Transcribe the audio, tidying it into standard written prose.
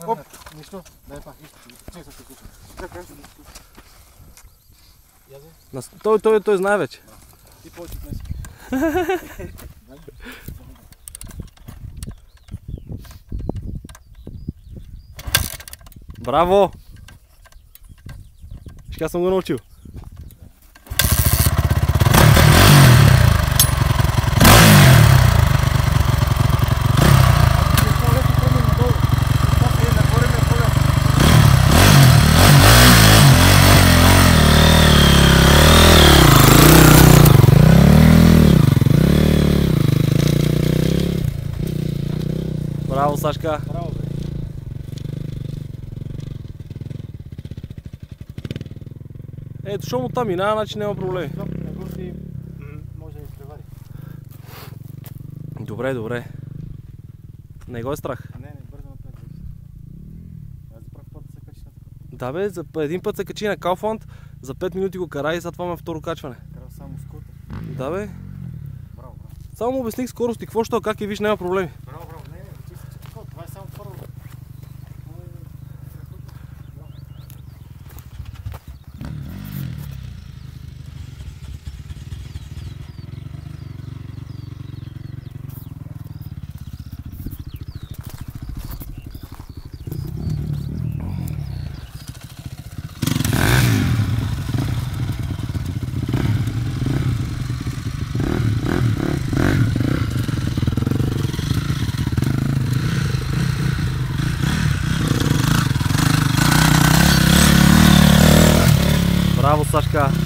Оп! Нищо. Дай пак, Той знае вече. И повече днес. Браво! Сега съм го научил. Браво, Сашка! Браво, бе! Ето, шо му там минава, значи няма проблеми. Може да ни превари. Добре. Не го е страх. Не, бързо напред. Аз за пръв път се качи на това. Да бе, за един път се качи на Kaufland, за 5 минути го кара и след това ме второ качване. Трябва само скута. Да бе. Браво. Само му обясних скорост и какво ще, как и виж, няма проблеми. Браво. Не, това е само първо. Браво, Сашка!